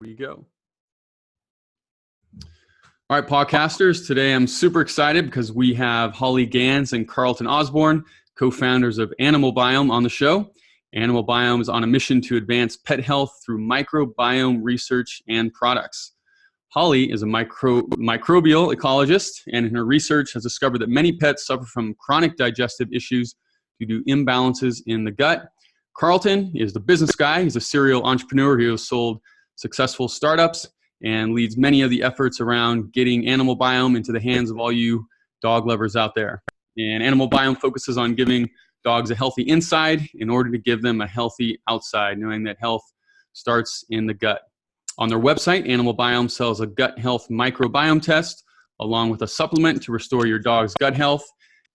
Here you go. All right, podcasters. Today I'm super excited because we have Holly Ganz and Carlton Osborne, co-founders of Animal Biome, on the show. Animal Biome is on a mission to advance pet health through microbiome research and products. Holly is a microbial ecologist, and in her research has discovered that many pets suffer from chronic digestive issues due to imbalances in the gut. Carlton is the business guy. He's a serial entrepreneur who has sold successful startups and leads many of the efforts around getting Animal Biome into the hands of all you dog lovers out there. And Animal Biome focuses on giving dogs a healthy inside in order to give them a healthy outside, knowing that health starts in the gut. On their website, Animal Biome sells a gut health microbiome test along with a supplement to restore your dog's gut health.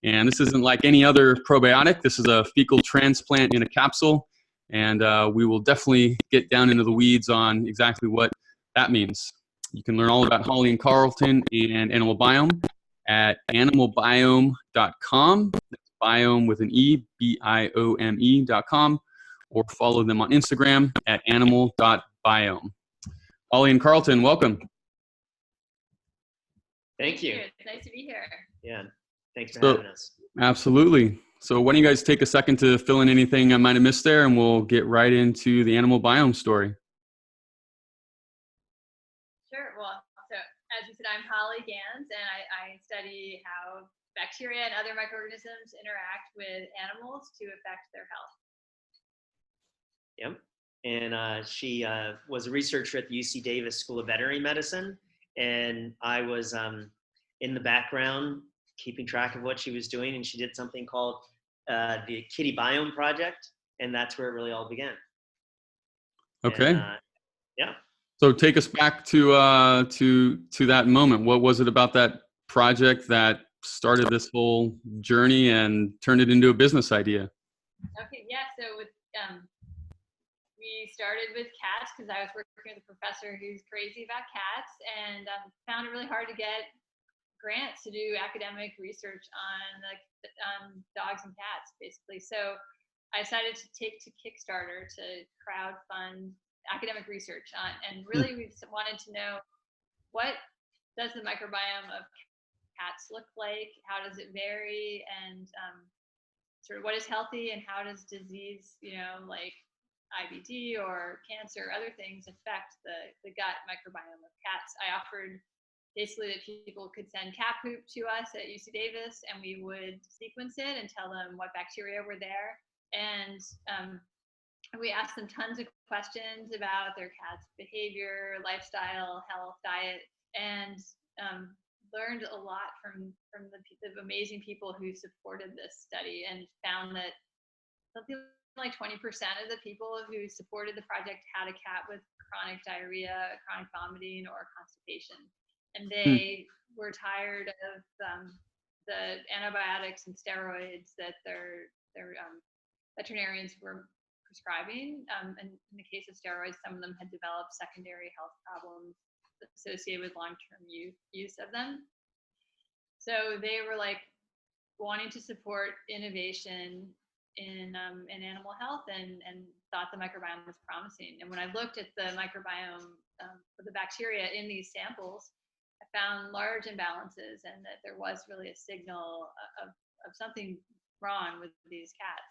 And this isn't like any other probiotic. This is a fecal transplant in a capsule. And we will definitely get down into the weeds on exactly what that means. You can learn all about Holly and Carlton and Animal Biome at animalbiome.com. That's biome with an E, biome.com, or follow them on Instagram at animal.biome. Holly and Carlton, welcome. Thank you. It's nice to be here. Yeah, thanks for having us. Absolutely. So why don't you guys take a second to fill in anything I might have missed there, and we'll get right into the Animal Biome story. Sure. Well, so as you said, I'm Holly Ganz, and I study how bacteria and other microorganisms interact with animals to affect their health. Yep. And she was a researcher at the UC Davis School of Veterinary Medicine, and I was in the background keeping track of what she was doing, and she did something called the Kitty Biome project, and that's where it really all began. Okay. And, yeah. So take us back to that moment. What was it about that project that started this whole journey and turned it into a business idea? Okay. Yeah. So with we started with cats because I was working with a professor who's crazy about cats, and found it really hard to get grants to do academic research on dogs and cats, basically. So I decided to take to Kickstarter to crowdfund academic research on, and really we wanted to know, what does the microbiome of cats look like? How does it vary? And sort of what is healthy and how does disease, like IBD or cancer, other things affect the gut microbiome of cats. I offered basically that people could send cat poop to us at UC Davis, and we would sequence it and tell them what bacteria were there. And we asked them tons of questions about their cat's behavior, lifestyle, health, diet, and learned a lot from the amazing people who supported this study, and found that something like 20% of the people who supported the project had a cat with chronic diarrhea, chronic vomiting, or constipation. And they were tired of the antibiotics and steroids that their veterinarians were prescribing. And in the case of steroids, some of them had developed secondary health problems associated with long-term use of them. So they were like wanting to support innovation in animal health, and thought the microbiome was promising. And when I looked at the microbiome for the bacteria in these samples, I found large imbalances, and that there was really a signal of something wrong with these cats.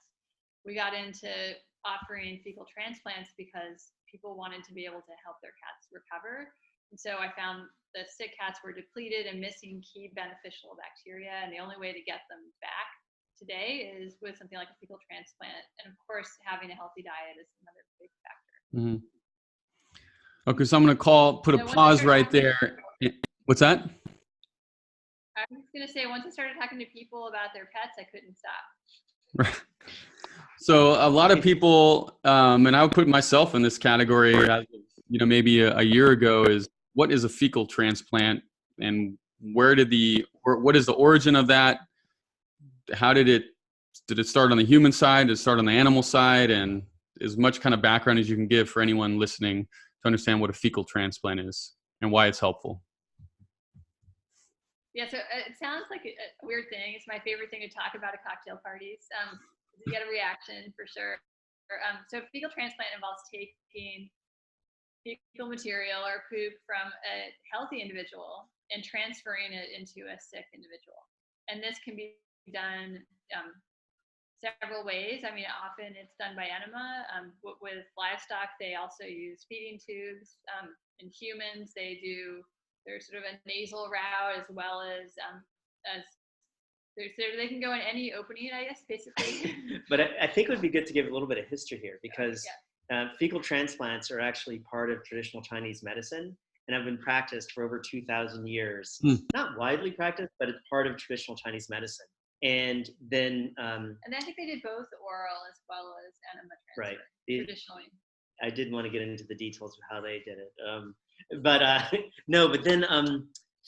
We got into offering fecal transplants because people wanted to be able to help their cats recover. And so I found the sick cats were depleted and missing key beneficial bacteria, and the only way to get them back today is with something like a fecal transplant. And of course, having a healthy diet is another big factor. Mm-hmm. Okay, so I'm going to put a pause right there. What's that? I was going to say, once I started talking to people about their pets, I couldn't stop. Right. So a lot of people, and I would put myself in this category, maybe a year ago, is what is a fecal transplant, and what is the origin of that? How did it start on the human side? Did it start on the animal side? And as much kind of background as you can give for anyone listening to understand what a fecal transplant is and why it's helpful. Yeah, so it sounds like a weird thing. It's my favorite thing to talk about at cocktail parties. You get a reaction for sure. So fecal transplant involves taking fecal material or poop from a healthy individual and transferring it into a sick individual. And this can be done several ways. I mean, often it's done by enema. With livestock, they also use feeding tubes. In humans, there's sort of a nasal route as well as they can go in any opening, I guess, basically. But I think it would be good to give a little bit of history here, because fecal transplants are actually part of traditional Chinese medicine and have been practiced for over 2,000 years. Not widely practiced, but it's part of traditional Chinese medicine. And then and I think they did both oral as well as enema transfer, right. Traditionally. I didn't want to get into the details of how they did it. But then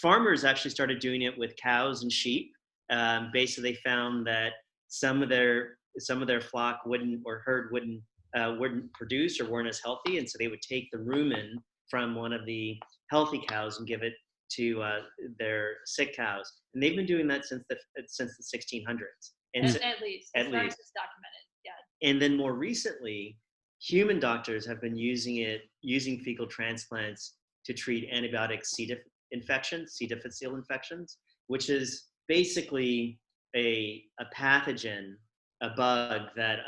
farmers actually started doing it with cows and sheep. Basically, they found that some of their flock herd wouldn't produce or weren't as healthy, and so they would take the rumen from one of the healthy cows and give it to their sick cows, and they've been doing that since the 1600s. And at least, as far as it's documented, yeah. And then more recently, human doctors have been using fecal transplants to treat antibiotic C. difficile infections, which is basically a pathogen, a bug that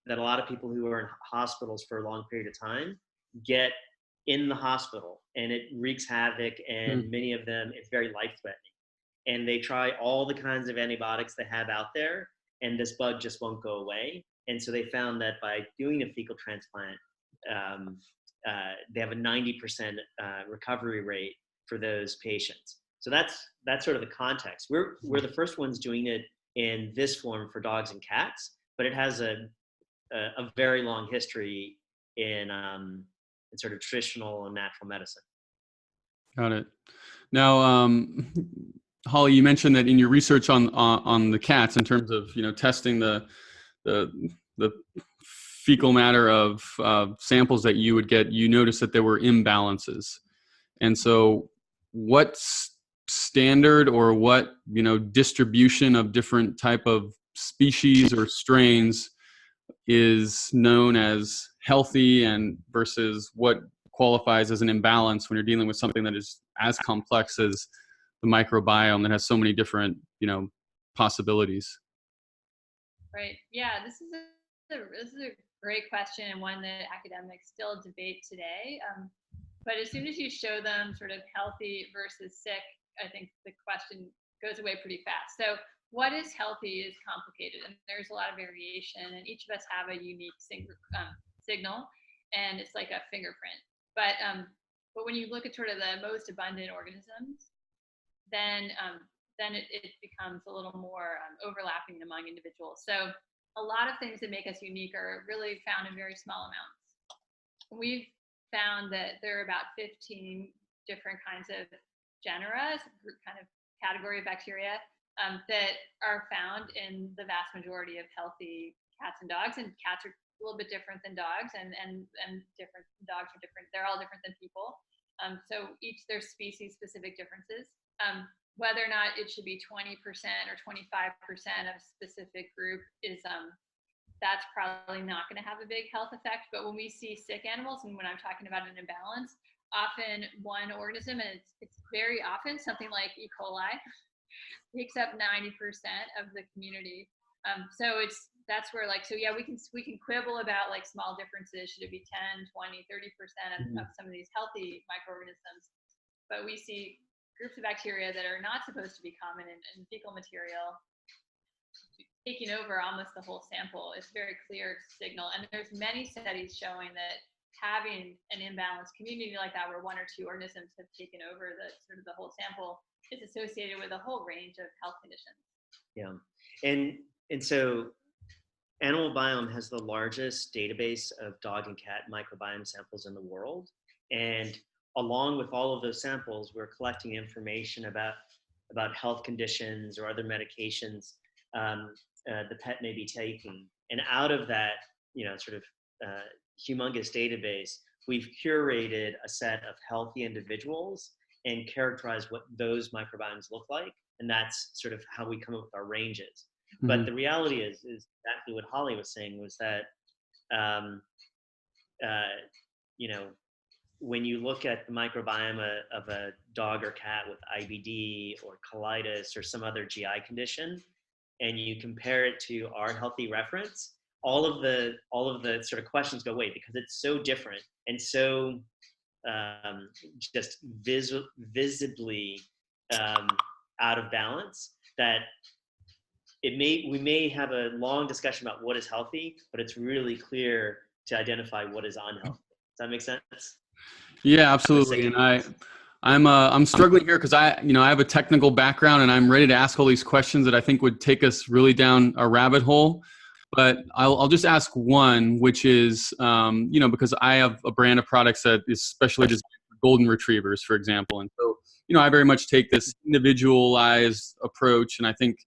a lot of people who are in hospitals for a long period of time get in the hospital, and it wreaks havoc, and many of them, it's very life-threatening. And they try all the kinds of antibiotics they have out there, and this bug just won't go away. And so they found that by doing a fecal transplant, they have a 90% recovery rate for those patients. So that's sort of the context. We're the first ones doing it in this form for dogs and cats, but it has a very long history in sort of traditional and natural medicine. Got it. Now, Holly, you mentioned that in your research on the cats, in terms of testing the fecal matter of samples that you would get, you noticed that there were imbalances. And so, what standard or what distribution of different type of species or strains is known as healthy, and versus what qualifies as an imbalance when you're dealing with something that is as complex as the microbiome that has so many different possibilities? Right. Yeah, this is a great question, and one that academics still debate today. But as soon as you show them sort of healthy versus sick, I think the question goes away pretty fast. So what is healthy is complicated, and there's a lot of variation, and each of us have a unique signal, and it's like a fingerprint. But when you look at sort of the most abundant organisms, then it becomes a little more overlapping among individuals. So a lot of things that make us unique are really found in very small amounts. We've found that there are about 15 different kinds of genera, kind of category of bacteria, that are found in the vast majority of healthy cats and dogs. And cats are a little bit different than dogs, and different dogs are different. They're all different than people. So there's species specific differences. Whether or not it should be 20% or 25% of a specific group is that's probably not going to have a big health effect. But when we see sick animals, and when I'm talking about an imbalance, often one organism, and it's very often something like E. coli, takes up 90% of the community. So that's where we can quibble about like small differences. Should it be 10, 20, 30% of some of these healthy microorganisms? But we see groups of bacteria that are not supposed to be common in fecal material taking over almost the whole sample. It's a very clear signal. And there's many studies showing that having an imbalanced community like that, where one or two organisms have taken over the whole sample, is associated with a whole range of health conditions. Yeah. And so Animal Biome has the largest database of dog and cat microbiome samples in the world. And along with all of those samples, we're collecting information about health conditions or other medications the pet may be taking. And out of that, humongous database, we've curated a set of healthy individuals and characterized what those microbiomes look like. And that's sort of how we come up with our ranges. Mm-hmm. But the reality is exactly what Holly was saying, was that, when you look at the microbiome of a dog or cat with IBD or colitis or some other GI condition, and you compare it to our healthy reference, all of the sort of questions go away because it's so different and so just visibly out of balance that we may have a long discussion about what is healthy, but it's really clear to identify what is unhealthy. Does that make sense? Yeah, absolutely. And I'm struggling here because I have a technical background and I'm ready to ask all these questions that I think would take us really down a rabbit hole. But I'll just ask one, which is, because I have a brand of products that is specially designed for golden retrievers, for example. And so, I very much take this individualized approach. And I think,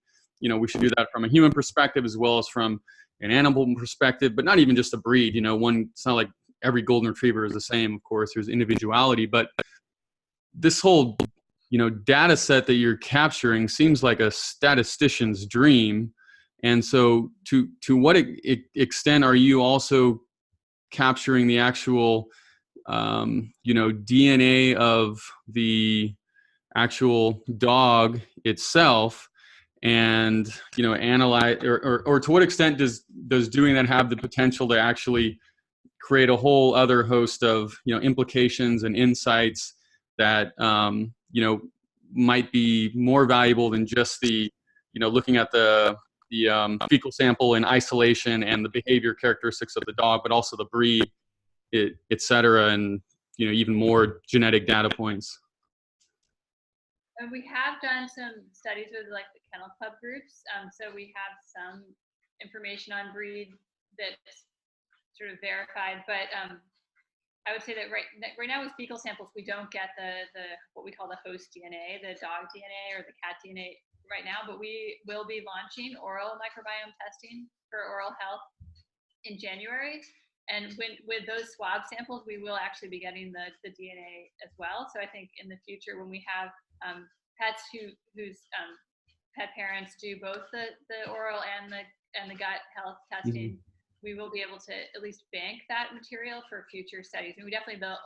we should do that from a human perspective as well as from an animal perspective, but not even just a breed. It's not like every golden retriever is the same. Of course, there's individuality, but this whole, data set that you're capturing seems like a statistician's dream. And so to what extent are you also capturing the actual, DNA of the actual dog itself and, analyze or to what extent does doing that have the potential to actually create a whole other host of, implications and insights that, might be more valuable than just the, looking at the fecal sample in isolation and the behavior characteristics of the dog, but also the breed, et cetera, and even more genetic data points. And we have done some studies with like the kennel club groups, so we have some information on breed that's sort of verified, but I would say that right now with fecal samples, we don't get the what we call the host DNA, the dog DNA or the cat DNA right now, but we will be launching oral microbiome testing for oral health in January. And with those swab samples, we will actually be getting the DNA as well. So I think in the future, when we have pets whose pet parents do both the oral and the gut health testing, we will be able to at least bank that material for future studies. And we definitely, the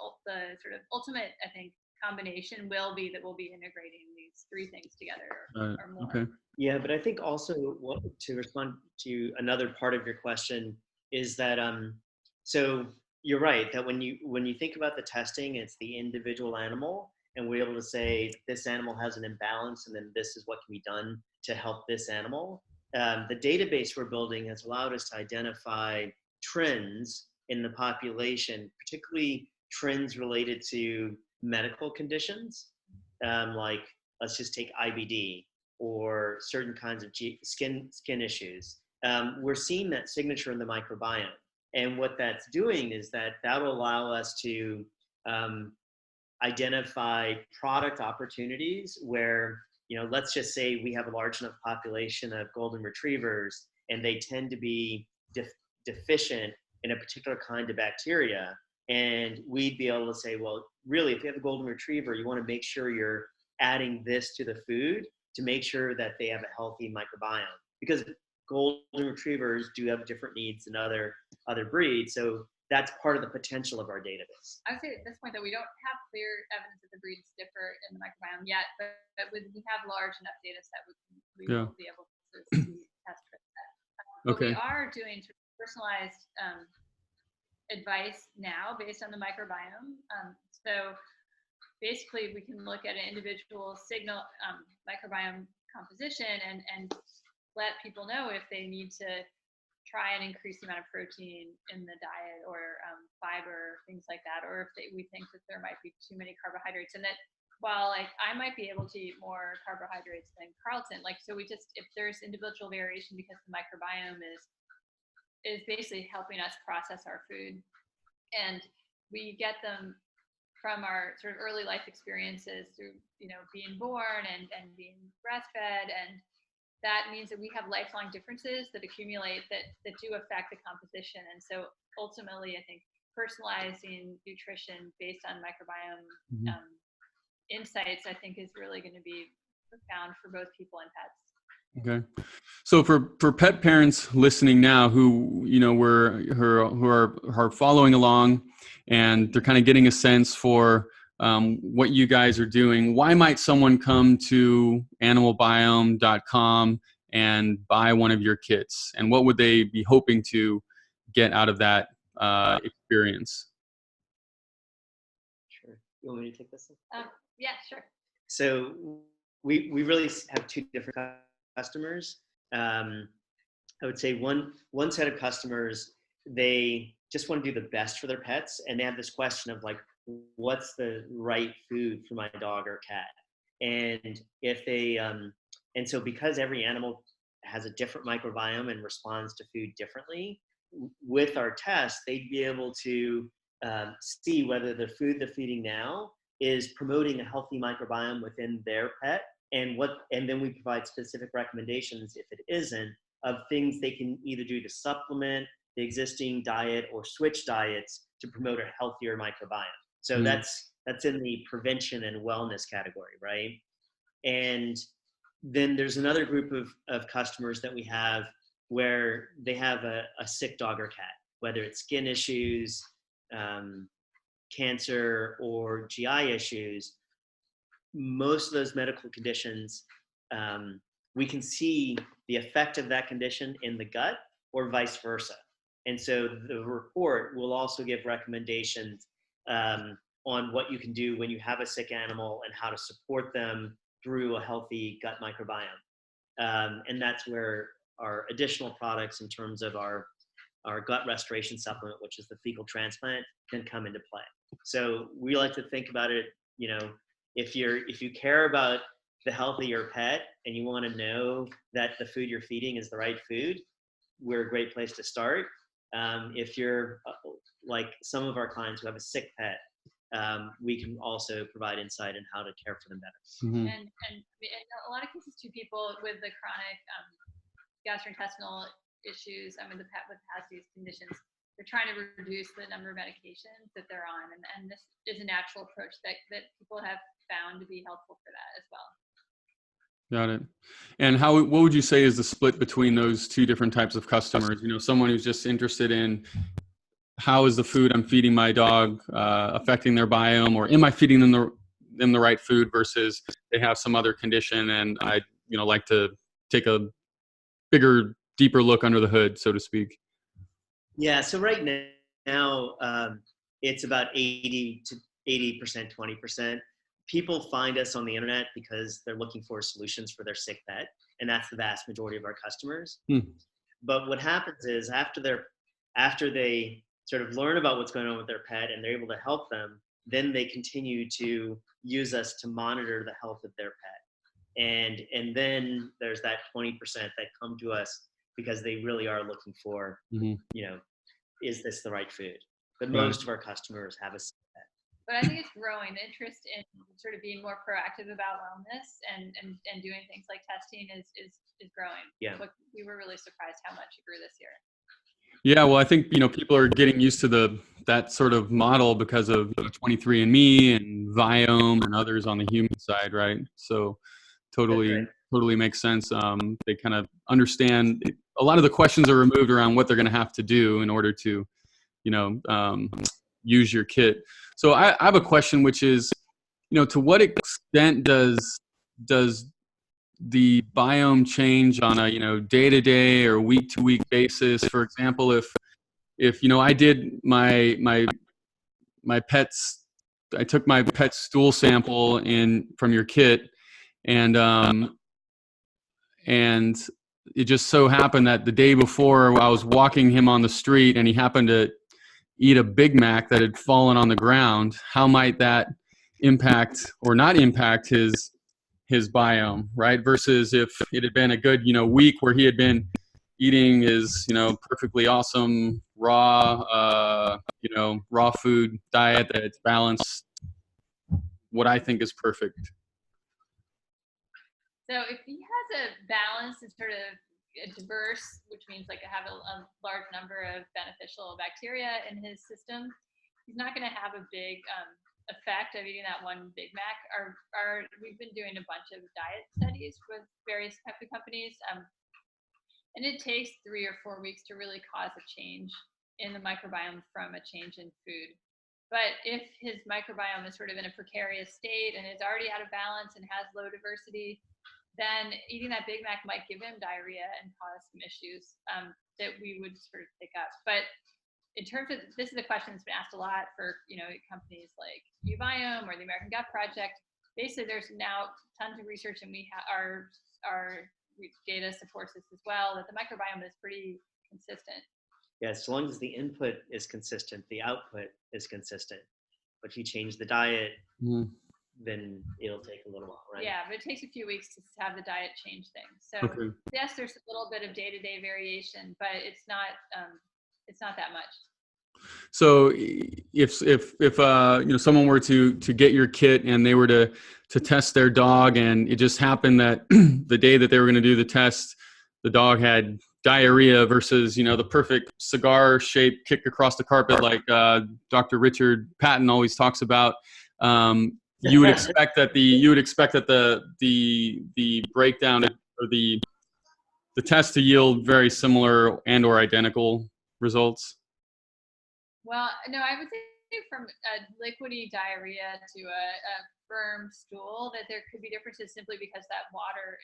sort of ultimate, I think, combination will be that we'll be integrating these three things together or more. Okay. Yeah, but I think also to respond to another part of your question is that, so you're right that when you think about the testing, it's the individual animal, and we're able to say this animal has an imbalance, and then this is what can be done to help this animal. The database we're building has allowed us to identify trends in the population, particularly trends related to medical conditions, like let's just take IBD or certain kinds of skin issues. We're seeing that signature in the microbiome. And what that's doing is that will allow us to identify product opportunities where, let's just say we have a large enough population of golden retrievers and they tend to be deficient in a particular kind of bacteria. And we'd be able to say, well, really, if you have a golden retriever, you want to make sure you're adding this to the food to make sure that they have a healthy microbiome. Because golden retrievers do have different needs than other breeds. So that's part of the potential of our database. I would say at this point that we don't have clear evidence that the breeds differ in the microbiome yet, but we have large enough data set we will be able to test for that. But we are doing personalized advice now based on the microbiome. So basically we can look at an individual signal microbiome composition and let people know if they need to try and increase the amount of protein in the diet or fiber, things like that, or if we think that there might be too many carbohydrates. And that while I might be able to eat more carbohydrates than Carlton, so if there's individual variation because the microbiome is basically helping us process our food. And we get them from our sort of early life experiences through, being born and being breastfed. And that means that we have lifelong differences that accumulate that do affect the composition. And so ultimately, I think personalizing nutrition based on microbiome insights, I think, is really going to be profound for both people and pets. Okay. So for pet parents listening now who, who are following along and they're kind of getting a sense for what you guys are doing, why might someone come to animalbiome.com and buy one of your kits? And what would they be hoping to get out of that experience? Sure. You want me to take this one? Yeah, sure. So we really have two different customers. I would say one set of customers, they just want to do the best for their pets, and they have this question of like, what's the right food for my dog or cat? And if they and so because every animal has a different microbiome and responds to food differently, with our test, they'd be able to see whether the food they're feeding now is promoting a healthy microbiome within their pet, and then we provide specific recommendations if it isn't, of things they can either do to supplement the existing diet or switch diets to promote a healthier microbiome. So that's in the prevention and wellness category, right? And then there's another group of customers that we have where they have a sick dog or cat, whether it's skin issues, cancer, or GI issues. Most of those medical conditions, we can see the effect of that condition in the gut or vice versa. And so the report will also give recommendations on what you can do when you have a sick animal and how to support them through a healthy gut microbiome. And that's where our additional products in terms of our gut restoration supplement, which is the fecal transplant, can come into play. So we like to think about it, if you care about the health of your pet and you want to know that the food you're feeding is the right food, we're a great place to start. If you're like some of our clients who have a sick pet, we can also provide insight in how to care for them better. Mm-hmm. And in a lot of cases too, people with the chronic gastrointestinal issues, the pet with has these conditions, they're trying to reduce the number of medications that they're on, and this is a natural approach that people have found to be helpful for that as well. Got it. And what would you say is the split between those two different types of customers? Someone who's just interested in how is the food I'm feeding my dog affecting their biome, or am I feeding them the right food, versus they have some other condition and I like to take a bigger, deeper look under the hood, so to speak. Yeah. So right now, it's about 80%, 20%. People find us on the internet because they're looking for solutions for their sick pet, and that's the vast majority of our customers. But what happens is after they sort of learn about what's going on with their pet and they're able to help them, then they continue to use us to monitor the health of their pet. And then there's that 20% that come to us because they really are looking for, is this the right food? But most of our customers have a sick pet. But I think it's growing. The interest in sort of being more proactive about wellness and doing things like testing is growing. Yeah. But we were really surprised how much it grew this year. Yeah, well, I think people are getting used to that sort of model because of 23andMe and Biome and others on the human side, right? So totally makes sense. They kind of understand a lot of the questions are removed around what they're going to have to do in order to, use your kit. So I have a question, which is, to what extent does the biome change on a day-to-day or week-to-week basis? For example, if I did my pet's, I took my pet's stool sample from your kit, and it just so happened that the day before I was walking him on the street and he happened to eat a Big Mac that had fallen on the ground. How might that impact or not impact his biome, right? Versus if it had been a good, week where he had been eating his, perfectly awesome raw food diet that's balanced, what I think is perfect. So if he has a balance and sort of a diverse, which means like have a large number of beneficial bacteria in his system, he's not going to have a big effect of eating that one Big Mac we've been doing a bunch of diet studies with various types of companies. And it takes 3 or 4 weeks to really cause a change in the microbiome from a change in food. But if his microbiome is sort of in a precarious state and is already out of balance and has low diversity, then eating that Big Mac might give him diarrhea and cause some issues that we would sort of pick up. But in terms of, this is a question that's been asked a lot for, companies like Biome or the American Gut Project. Basically, there's now tons of research, and we our data supports this as well, that the microbiome is pretty consistent. Yeah, as long as the input is consistent, the output is consistent. But if you change the diet, then it'll take a little while, right? Yeah, but it takes a few weeks to have the diet change things. So yes, there's a little bit of day-to-day variation, but it's not that much. So if someone were to get your kit and they were to test their dog, and it just happened that the day that they were going to do the test, the dog had diarrhea versus the perfect cigar shaped kick across the carpet like Dr. Richard Patton always talks about, you would expect that the breakdown or the test to yield very similar and or identical results. Well, no, I would say from a liquidy diarrhea to a firm stool that there could be differences simply because that water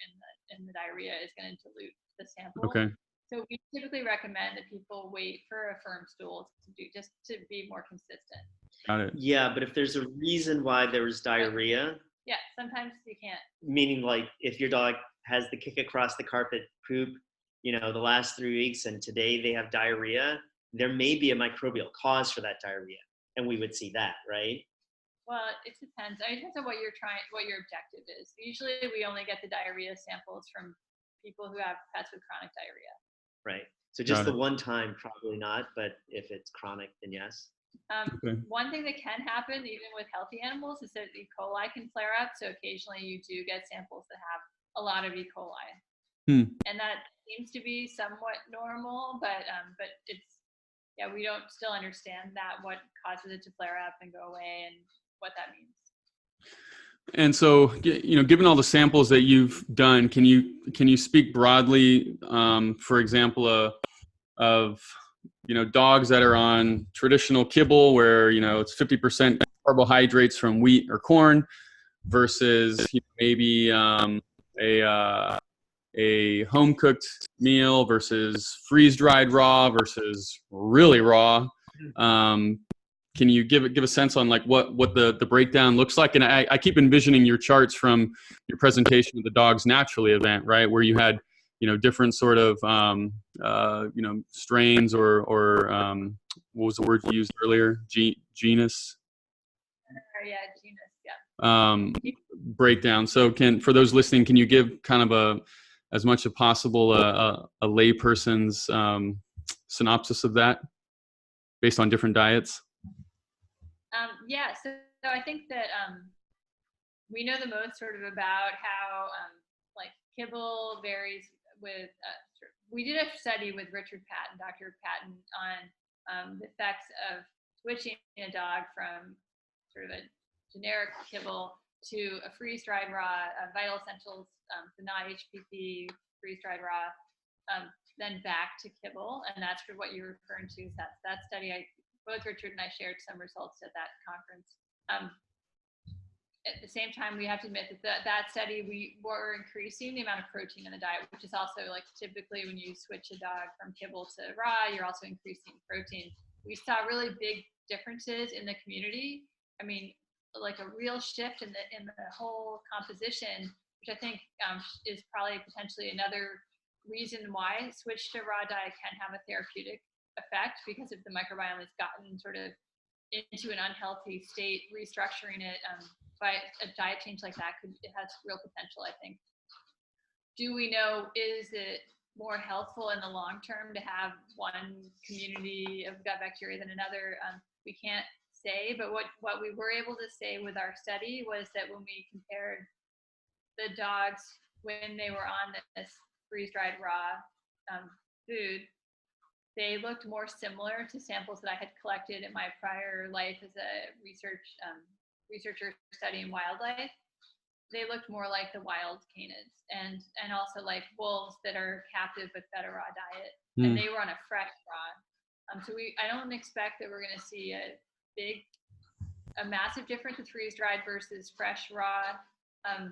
in the diarrhea is going to dilute the sample. Okay. So we typically recommend that people wait for a firm stool just to be more consistent. Got it. Yeah, but if there's a reason why there was diarrhea. Yeah, sometimes you can't. Meaning, like, if your dog has the kick across the carpet poop, the last 3 weeks, and today they have diarrhea, there may be a microbial cause for that diarrhea, and we would see that, right? Well, it depends. It depends on what your objective is. Usually, we only get the diarrhea samples from people who have pets with chronic diarrhea. Right. So just the one time, probably not. But if it's chronic, then yes. One thing that can happen even with healthy animals is that E. coli can flare up. So occasionally you do get samples that have a lot of E. coli, and that seems to be somewhat normal. But we don't still understand what causes it to flare up and go away and what that means. And so, given all the samples that you've done, can you speak broadly, for example, of dogs that are on traditional kibble where it's 50% carbohydrates from wheat or corn versus maybe a home cooked meal versus freeze dried raw versus really raw. Can you give a sense on like what the breakdown looks like? And I keep envisioning your charts from your presentation of the Dogs Naturally event, right, where you had different sort of strains or what was the word you used earlier? Genus. Yeah, genus. Yeah. Breakdown. So for those listening, can you give kind of as much as possible a layperson's synopsis of that based on different diets? Yeah, so I think that we know the most sort of about how like kibble varies with. We did a study with Richard Patton, Dr. Patton, on the effects of switching a dog from sort of a generic kibble to a freeze-dried raw, Vital Essentials, the not HPP freeze-dried raw, then back to kibble, and that's for what you're referring to. That study both Richard and I shared some results at that conference. At the same time, we have to admit that study, we were increasing the amount of protein in the diet, which is also like typically when you switch a dog from kibble to raw, you're also increasing protein. We saw really big differences in the community. I mean, like a real shift in the whole composition, which I think is probably potentially another reason why switch to raw diet can have a therapeutic effect, because if the microbiome has gotten sort of into an unhealthy state, restructuring it by a diet change like that it has real potential, I think. Do we know, is it more healthful in the long term to have one community of gut bacteria than another? We can't say, but what we were able to say with our study was that when we compared the dogs when they were on this freeze-dried raw food, they looked more similar to samples that I had collected in my prior life as a research researchers studying wildlife, they looked more like the wild canids and also like wolves that are captive but fed a raw diet. And they were on a fresh raw. So I don't expect that we're going to see a massive difference with freeze dried versus fresh raw. I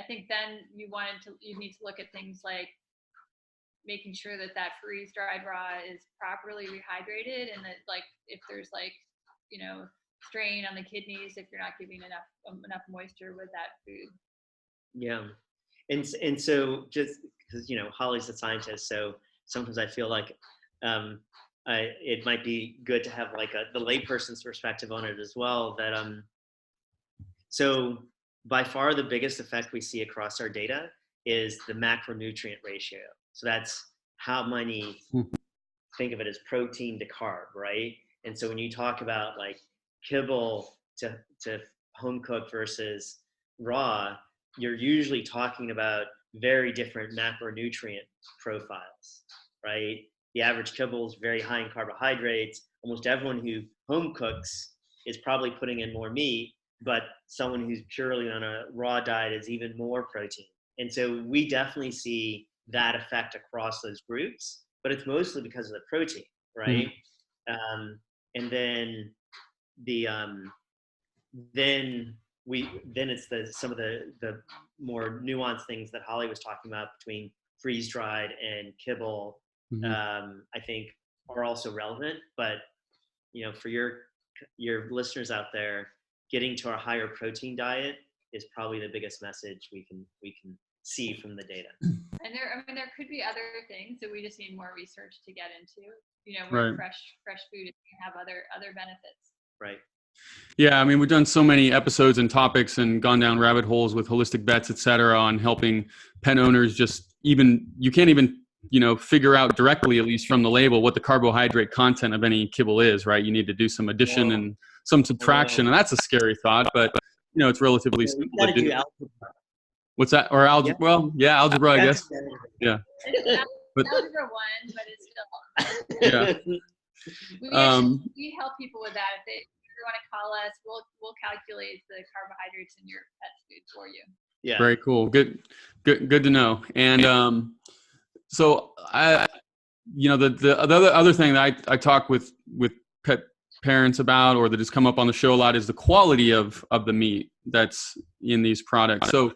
think then you need to look at things like making sure that freeze dried raw is properly rehydrated, and that like if there's like, you know, strain on the kidneys if you're not giving enough moisture with that food. Yeah, and so just because, you know, Holly's a scientist, so sometimes I feel like it might be good to have like the layperson's perspective on it as well. That so by far the biggest effect we see across our data is the macronutrient ratio. So that's how many, think of it as protein to carb, right? And so when you talk about like kibble to home cooked versus raw, you're usually talking about very different macronutrient profiles, right? The average kibble is very high in carbohydrates. Almost everyone who home cooks is probably putting in more meat, but someone who's purely on a raw diet is even more protein. And so we definitely see that effect across those groups, but it's mostly because of the protein, right? And then then it's some of the more nuanced things that Holly was talking about between freeze dried and kibble. I think are also relevant, but you know, for your listeners out there, getting to a higher protein diet is probably the biggest message we can see from the data. And there could be other things that we just need more research to get into. You know, where fresh food can have other benefits. Right. Yeah, I mean, we've done so many episodes and topics and gone down rabbit holes with holistic vets, et cetera, on helping pet owners you can't even, you know, figure out directly, at least from the label, what the carbohydrate content of any kibble is, right? You need to do some addition and some subtraction, and that's a scary thought, but, you know, it's relatively simple to do. What's that? Or algebra? Yeah. Well, yeah, algebra, I guess. Yeah. But algebra 1, but it's still. Yeah. We help people with that. If you want to call us, we'll calculate the carbohydrates in your pet's food for you. Yeah. Very cool. Good to know. And so the other thing that I talk with pet parents about, or that has come up on the show a lot, is the quality of the meat that's in these products. So,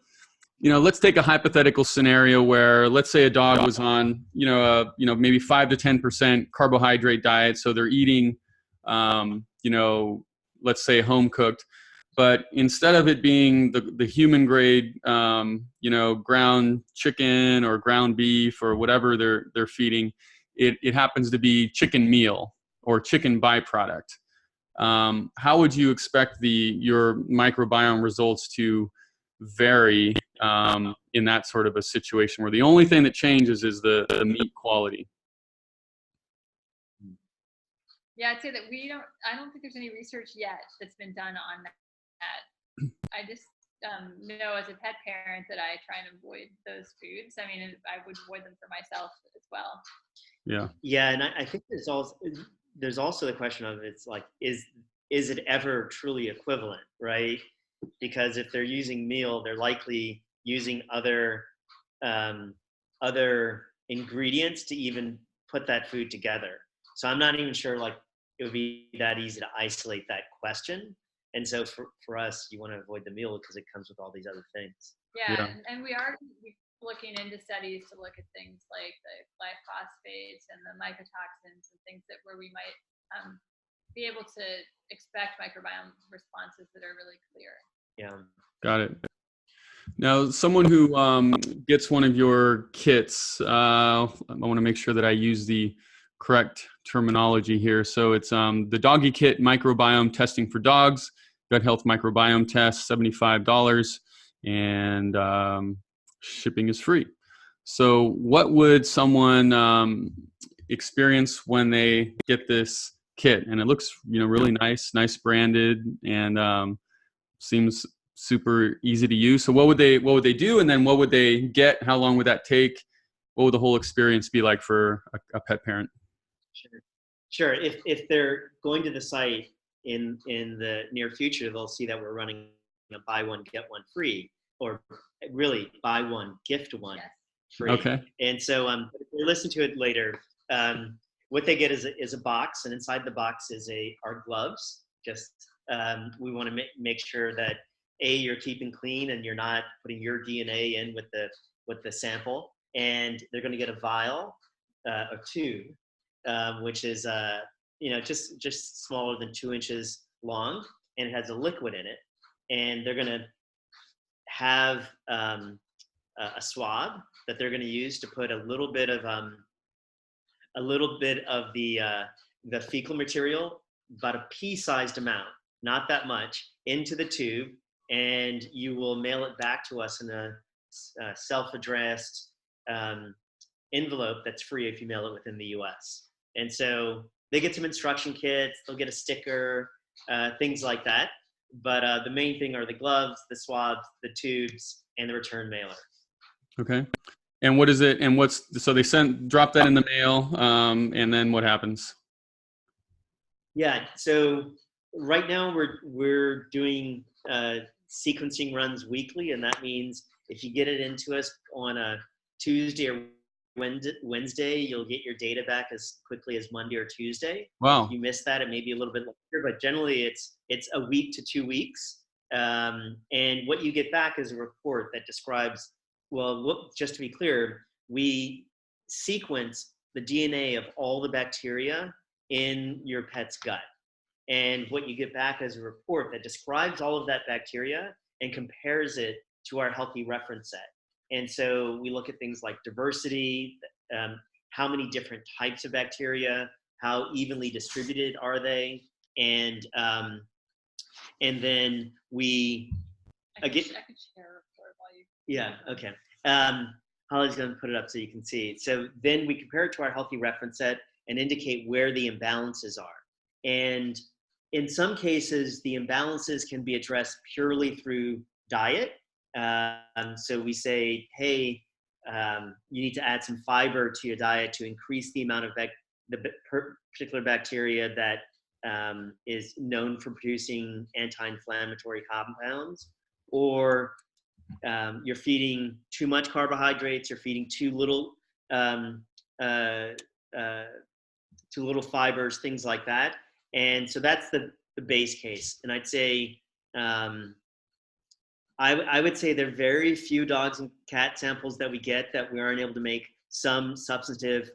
you know, let's take a hypothetical scenario where, let's say, a dog was on, maybe 5 to 10% carbohydrate diet. So they're eating, let's say home cooked, but instead of it being the human grade, ground chicken or ground beef or whatever they're feeding, it happens to be chicken meal or chicken byproduct. How would you expect your microbiome results to vary in that sort of a situation where the only thing that changes is the meat quality? Yeah, I'd say that I don't think there's any research yet that's been done on that. I just know as a pet parent that I try and avoid those foods. I mean, I would avoid them for myself as well. Yeah. Yeah, and I think there's also the question of, it's like, is it ever truly equivalent, right? Because if they're using meal, they're likely using other ingredients to even put that food together. So I'm not even sure like it would be that easy to isolate that question. And so for us, you want to avoid the meal because it comes with all these other things. Yeah. And we are looking into studies to look at things like the glyphosates and the mycotoxins and things where we might be able to expect microbiome responses that are really clear. Yeah. Got it. Now, someone who gets one of your kits, I want to make sure that I use the correct terminology here. So it's the Doggy Kit Microbiome Testing for Dogs, Gut Health Microbiome Test, $75, and shipping is free. So what would someone experience when they get this kit? And it looks, really nice branded, and seems super easy to use. So what would they do, and then what would they get? How long would that take? What would the whole experience be like for a pet parent? Sure. If they're going to the site, in the near future, they'll see that we're running a buy one, get one free, or really buy one, gift one free. Okay. And so if they listen to it later, what they get is a box, and inside the box is our gloves. Just we want to make sure that you're keeping clean and you're not putting your DNA in with the sample. And they're going to get a vial, a tube, which is just smaller than 2 inches long, and it has a liquid in it. And they're going to have a swab that they're going to use to put a little bit of the fecal material, about a pea-sized amount, not that much, into the tube, and you will mail it back to us in a self-addressed envelope that's free if you mail it within the US. And so they get some instruction kits, they'll get a sticker, things like that. But the main thing are the gloves, the swabs, the tubes, and the return mailer. Okay. And what is it? And so they drop that in the mail, and then what happens? Yeah. So right now we're doing sequencing runs weekly, and that means if you get it into us on a Tuesday or Wednesday, you'll get your data back as quickly as Monday or Tuesday. Wow. If you miss that, it may be a little bit longer, but generally it's a week to 2 weeks. And what you get back is a report that describes, just to be clear, we sequence the DNA of all the bacteria in your pet's gut. And what you get back is a report that describes all of that bacteria and compares it to our healthy reference set. And so we look at things like diversity, how many different types of bacteria, how evenly distributed are they, and then we I could share a report while you. Yeah. Okay. Holly's going to put it up so you can see. So then we compare it to our healthy reference set and indicate where the imbalances are. And in some cases, the imbalances can be addressed purely through diet. So we say, hey, you need to add some fiber to your diet to increase the amount of the particular bacteria that is known for producing anti-inflammatory compounds, or you're feeding too much carbohydrates, you're feeding too little fibers, things like that. And so that's the base case. And I'd say, I would say there are very few dogs and cat samples that we get that we aren't able to make some substantive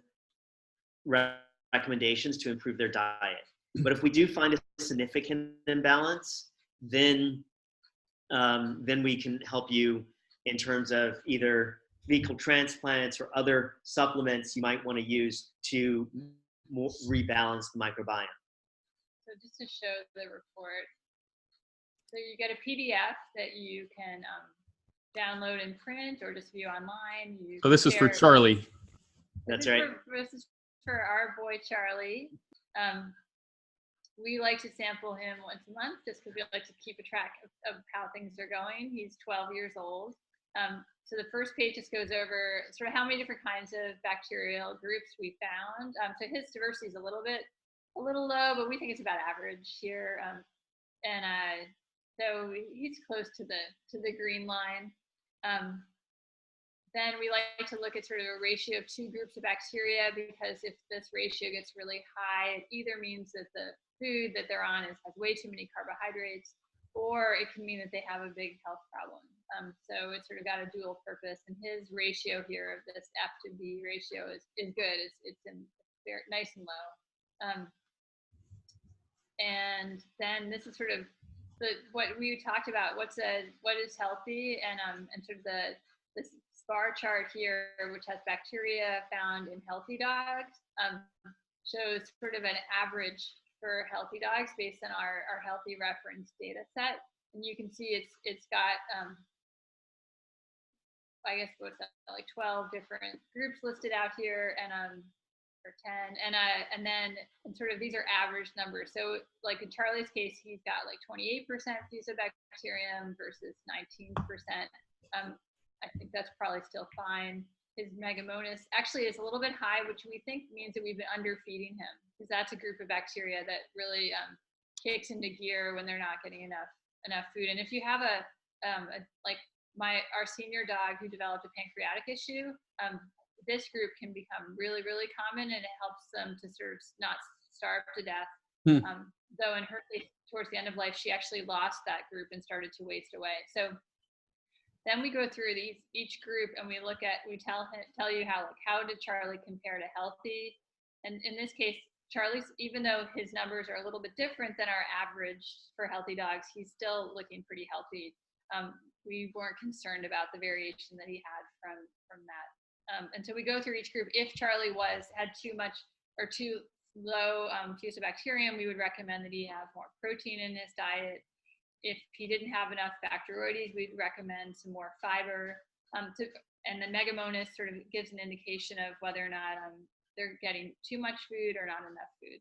recommendations to improve their diet. But if we do find a significant imbalance, then we can help you in terms of either fecal transplants or other supplements you might want to use to rebalance the microbiome. So just to show the report, so you get a PDF that you can download and print or just view online. So this is for Charlie. That's right. This is for our boy Charlie. We like to sample him once a month just because we like to keep a track of how things are going. He's 12 years old. So the first page just goes over sort of how many different kinds of bacterial groups we found. So his diversity is a little low, but we think it's about average here. So he's close to the green line. Then we like to look at sort of a ratio of two groups of bacteria, because if this ratio gets really high, it either means that the food that they're on has way too many carbohydrates, or it can mean that they have a big health problem. So it's sort of got a dual purpose, and his ratio here of this F to B ratio is good. It's in very nice and low. And then this is sort of what we talked about. What is healthy, and sort of this bar chart here, which has bacteria found in healthy dogs, shows sort of an average for healthy dogs based on our healthy reference data set. And you can see it's got, I guess, what's that, like 12 different groups listed out here, and or 10, and then sort of these are average numbers. So like in Charlie's case, he's got like 28% fusobacterium versus 19%. I think that's probably still fine. His megamonas actually is a little bit high, which we think means that we've been underfeeding him, because that's a group of bacteria that really kicks into gear when they're not getting enough food. And if you have our senior dog who developed a pancreatic issue, this group can become really, really common, and it helps them to sort of not starve to death. Though in her case, towards the end of life, she actually lost that group and started to waste away. So then we go through each group and we tell you how did Charlie compare to healthy. And in this case, Charlie's, even though his numbers are a little bit different than our average for healthy dogs, he's still looking pretty healthy. We weren't concerned about the variation that he had from that. And so we go through each group. If Charlie had too much or too low Fusobacterium, we would recommend that he have more protein in his diet. If he didn't have enough Bacteroides, we'd recommend some more fiber. And the Megamonas sort of gives an indication of whether or not they're getting too much food or not enough food.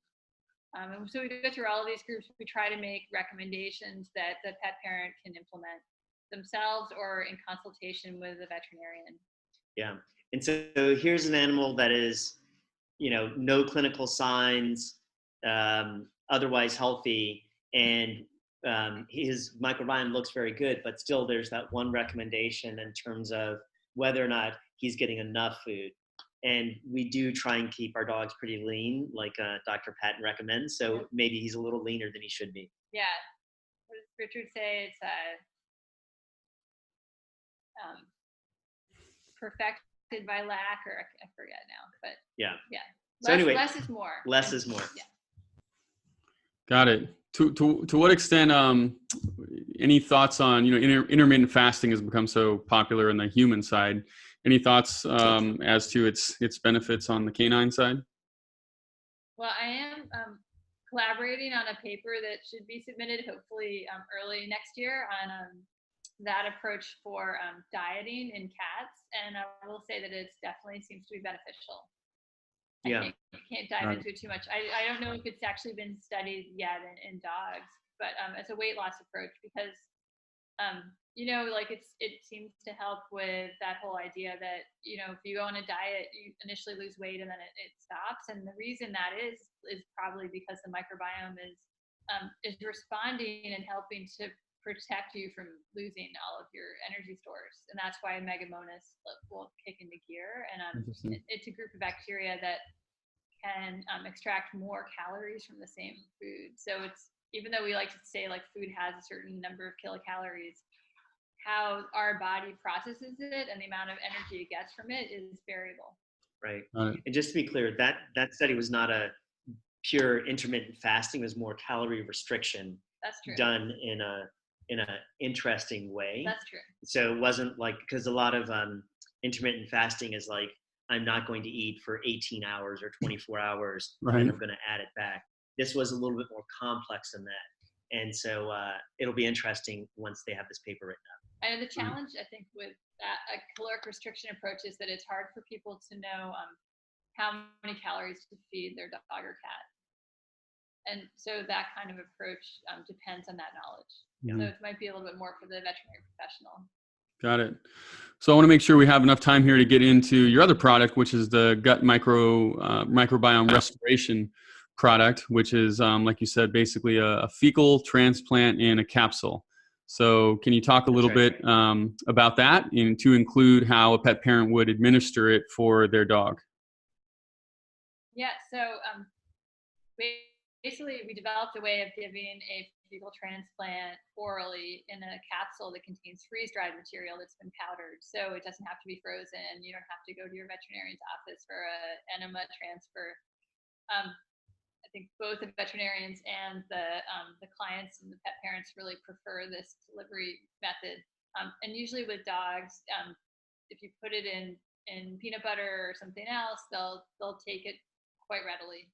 And so we go through all of these groups. We try to make recommendations that the pet parent can implement themselves or in consultation with a veterinarian. Yeah. And so here's an animal that is, no clinical signs, otherwise healthy, and his microbiome looks very good, but still there's that one recommendation in terms of whether or not he's getting enough food. And we do try and keep our dogs pretty lean, like Dr. Patton recommends. So maybe he's a little leaner than he should be. Yeah. What does Richard say? It's perfected by lack, or I forget now, but yeah. So anyway, less is more. Less is more. Yeah. Got it. To what extent, any thoughts on, intermittent fasting has become so popular on the human side. Any thoughts as to its benefits on the canine side? Well, I am collaborating on a paper that should be submitted hopefully early next year on that approach for dieting in cats. And I will say that it definitely seems to be beneficial. I can't dive into it too much. I don't know if it's actually been studied yet in dogs, but as a weight loss approach, because it seems to help with that whole idea that if you go on a diet, you initially lose weight and then it stops. And the reason that is probably because the microbiome is responding and helping to protect you from losing all of your energy stores, and that's why Megamonas will kick into gear. And it's a group of bacteria that can extract more calories from the same food. So it's, even though we like to say like food has a certain number of kilocalories, how our body processes it and the amount of energy it gets from it is variable. Right. And just to be clear, that study was not a pure intermittent fasting. It was more calorie restriction. That's true. Done in a interesting way. That's true. So it wasn't like, because a lot of intermittent fasting is like, I'm not going to eat for 18 hours or 24 hours, right, and I'm going to add it back. This was a little bit more complex than that. And so it'll be interesting once they have this paper written up. And the challenge, I think, with a caloric restriction approach is that it's hard for people to know how many calories to feed their dog or cat. And so that kind of approach depends on that knowledge. So it might be a little bit more for the veterinary professional. Got it. So I want to make sure we have enough time here to get into your other product, which is the gut microbiome restoration product, which is, like you said, basically a fecal transplant in a capsule. So can you talk a little bit about that, and to include how a pet parent would administer it for their dog? Yeah, so basically we developed a way of giving a fecal transplant orally in a capsule that contains freeze-dried material that's been powdered. So it doesn't have to be frozen. You don't have to go to your veterinarian's office for an enema transfer. I think both the veterinarians and the clients and the pet parents really prefer this delivery method. And usually with dogs, if you put it in peanut butter or something else, they'll take it quite readily.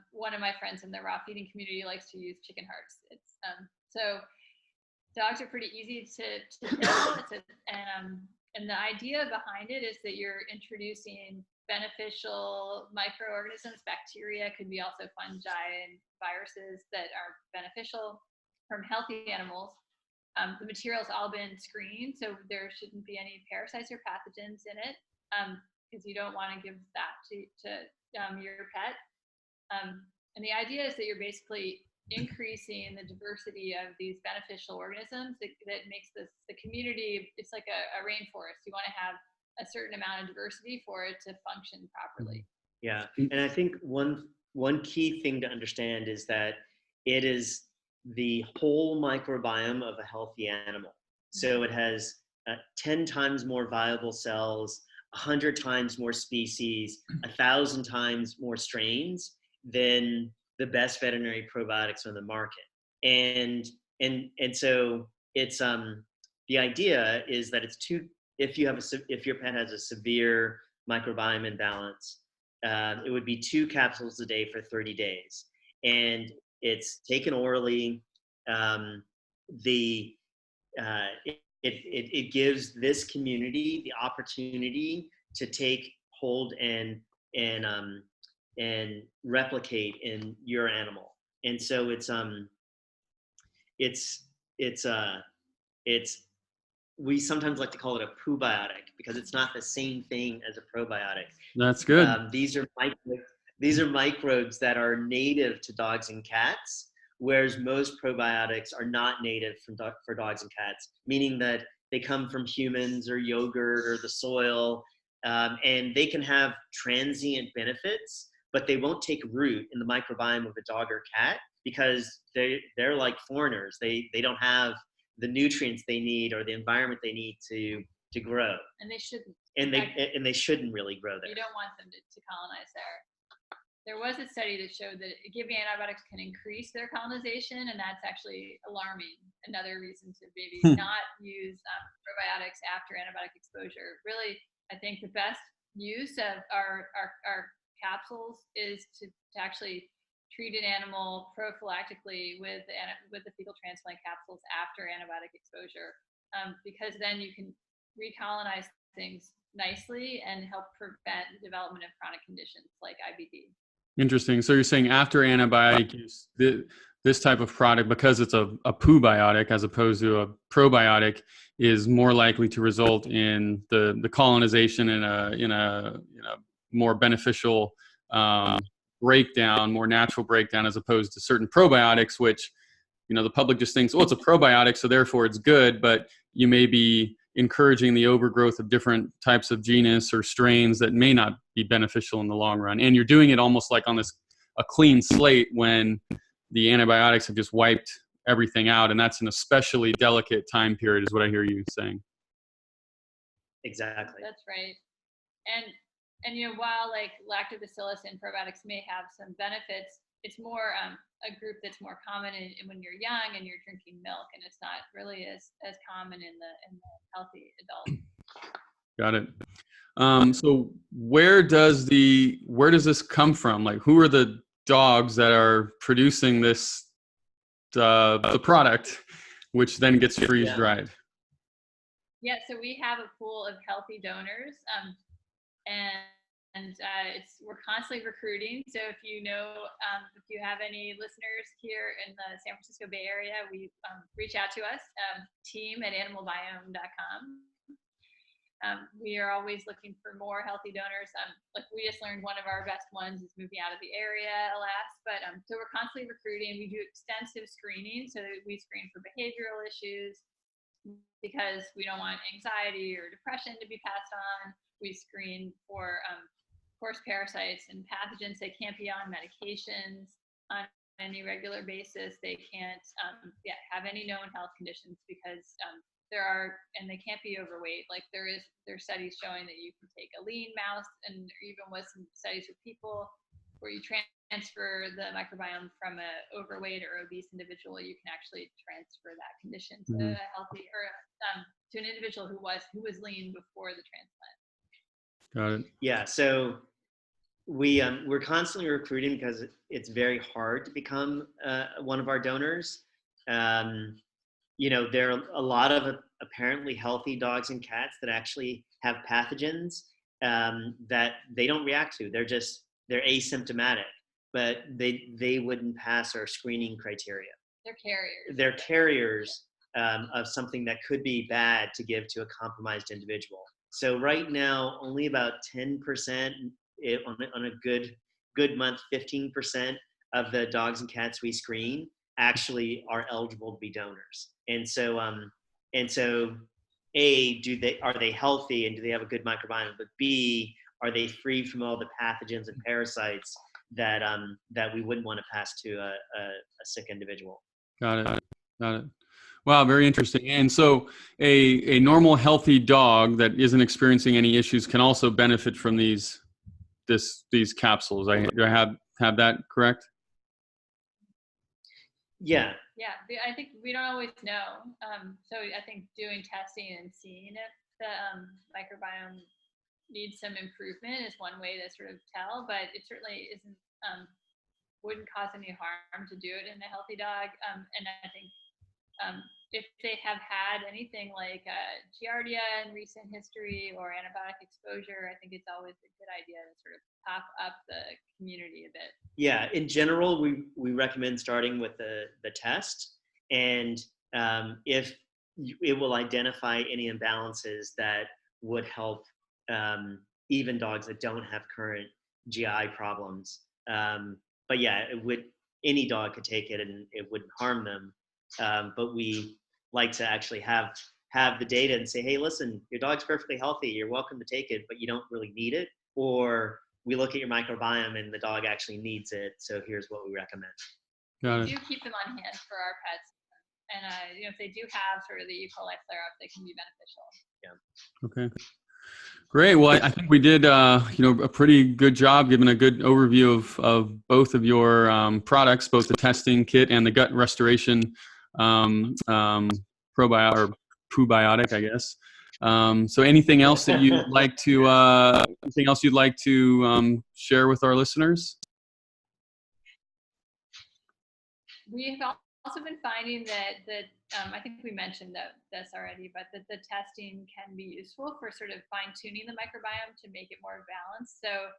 One of my friends in the raw feeding community likes to use chicken hearts. It's so dogs are pretty easy to kill. And the idea behind it is that you're introducing beneficial microorganisms, bacteria, could be also fungi and viruses that are beneficial from healthy animals. The material's all been screened, so there shouldn't be any parasites or pathogens in it, because you don't want to give that to your pet. And the idea is that you're basically increasing the diversity of these beneficial organisms that makes the community, it's like a rainforest. You want to have a certain amount of diversity for it to function properly. Yeah, and I think one key thing to understand is that it is the whole microbiome of a healthy animal. So it has 10 times more viable cells, 100 times more species, 1,000 times more strains than the best veterinary probiotics on the market. And so it's the idea is that it's if your pet has a severe microbiome imbalance, it would be 2 capsules a day for 30 days, and it's taken orally. It gives this community the opportunity to take hold and replicate in your animal. And so we sometimes like to call it a poobiotic because it's not the same thing as a probiotic. That's good. These are microbes that are native to dogs and cats, whereas most probiotics are not native for dogs and cats, meaning that they come from humans or yogurt or the soil, and they can have transient benefits, but they won't take root in the microbiome of a dog or cat because they're like foreigners. They don't have the nutrients they need or the environment they need to grow. And they shouldn't. And they shouldn't really grow there. You don't want them to colonize there. There was a study that showed that giving antibiotics can increase their colonization, and that's actually alarming. Another reason to maybe not use probiotics after antibiotic exposure. Really, I think the best use of our capsules is to actually treat an animal prophylactically with the fecal transplant capsules after antibiotic exposure, because then you can recolonize things nicely and help prevent the development of chronic conditions like IBD. Interesting. So you're saying after antibiotic use, this type of product, because it's a poobiotic as opposed to a probiotic, is more likely to result in the colonization in a more beneficial breakdown, more natural breakdown, as opposed to certain probiotics, which the public just thinks, oh, it's a probiotic, so therefore it's good, but you may be encouraging the overgrowth of different types of genus or strains that may not be beneficial in the long run. And you're doing it almost like on a clean slate when the antibiotics have just wiped everything out. And that's an especially delicate time period is what I hear you saying. Exactly. That's right. And while like lactobacillus and probiotics may have some benefits, it's more a group that's more common when you're young and you're drinking milk, and it's not really as common in the healthy adult. Got it. So where does this come from? Like, who are the dogs that are producing this the product, which then gets freeze dried? Yeah, so we have a pool of healthy donors, and we're constantly recruiting. So if you have any listeners here in the San Francisco Bay Area, reach out to us, team@animalbiome.com. We are always looking for more healthy donors. Like we just learned one of our best ones is moving out of the area, alas. But so we're constantly recruiting. We do extensive screening, so that we screen for behavioral issues because we don't want anxiety or depression to be passed on. We screen for course parasites and pathogens. They can't be on medications on any regular basis. They can't have any known health conditions because they can't be overweight. Like there's studies showing that you can take a lean mouse, and even with some studies with people where you transfer the microbiome from an overweight or obese individual, you can actually transfer that condition to a healthy or to an individual who was lean before the transplant. Got it. Yeah, so we're constantly recruiting because it's very hard to become one of our donors. There are a lot of apparently healthy dogs and cats that actually have pathogens that they don't react to. They're asymptomatic, but they wouldn't pass our screening criteria. They're carriers of something that could be bad to give to a compromised individual. So right now, only about 10%, on a good month, 15% of the dogs and cats we screen actually are eligible to be donors. And so A, are they healthy and do they have a good microbiome? But B, are they free from all the pathogens and parasites that we wouldn't want to pass to a sick individual? Got it. Wow, very interesting. And so a normal healthy dog that isn't experiencing any issues can also benefit from these capsules. Do I have that correct? Yeah. Yeah, I think we don't always know. So I think doing testing and seeing if the microbiome needs some improvement is one way to sort of tell, but it certainly isn't, wouldn't cause any harm to do it in a healthy dog. And I think if they have had anything like Giardia in recent history or antibiotic exposure, I think it's always a good idea to sort of pop up the community a bit. Yeah, in general, we recommend starting with the test, and if it will identify any imbalances that would help even dogs that don't have current GI problems. But yeah, any dog could take it and it wouldn't harm them. But we like to actually have the data and say, hey, listen, your dog's perfectly healthy. You're welcome to take it, but you don't really need it. Or we look at your microbiome and the dog actually needs it. So here's what we recommend. We do keep them on hand for our pets. And if they do have sort of the E. coli flare-up, they can be beneficial. Yeah. Okay. Great. Well, I think we did, a pretty good job giving a good overview of both of your products, both the testing kit and the gut restoration probiotic or poobiotic, I guess. So, anything else that you'd like to share with our listeners? We have also been finding that I think we mentioned this already, but that the testing can be useful for sort of fine-tuning the microbiome to make it more balanced. So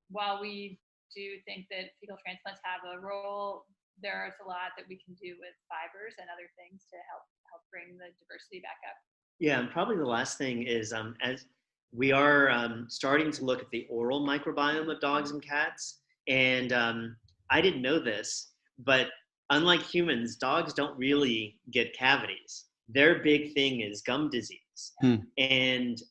while we do think that fecal transplants have a role, there's a lot that we can do with fibers and other things to help bring the diversity back up. Yeah, and probably the last thing is as we are starting to look at the oral microbiome of dogs and cats, and I didn't know this, but unlike humans, dogs don't really get cavities. Their big thing is gum disease. And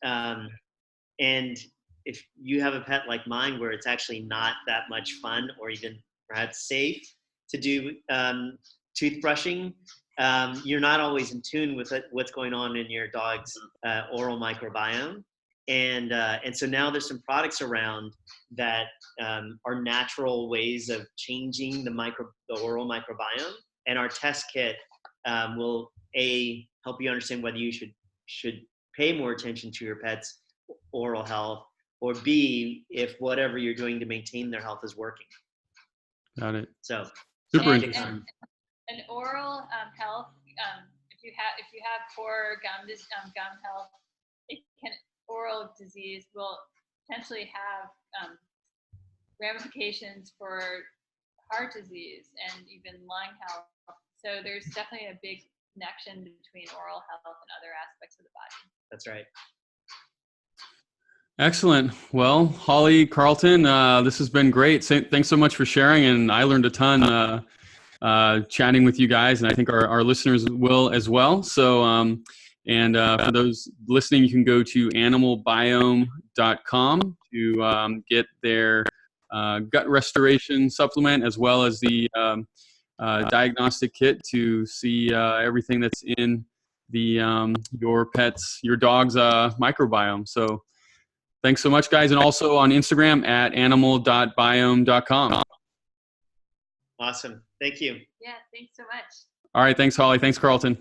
if you have a pet like mine where it's actually not that much fun or even perhaps safe to do toothbrushing, you're not always in tune with what's going on in your dog's oral microbiome. And so now there's some products around that are natural ways of changing the oral microbiome. And our test kit will help you understand whether you should pay more attention to your pet's oral health, or B, if whatever you're doing to maintain their health is working. Got it. So super interesting. And oral health, if you have poor gum health, oral disease will potentially have ramifications for heart disease and even lung health. So there's definitely a big connection between oral health and other aspects of the body. That's right. Excellent. Well, Holly, Carlton, this has been great. Thanks so much for sharing, and I learned a ton chatting with you guys, and I think our listeners will as well. So, for those listening, you can go to animalbiome.com to get their gut restoration supplement, as well as the diagnostic kit to see everything that's in your dog's microbiome. So thanks so much, guys. And also on Instagram at animal.biome.com. Awesome. Thank you. Yeah, thanks so much. All right. Thanks, Holly. Thanks, Carlton.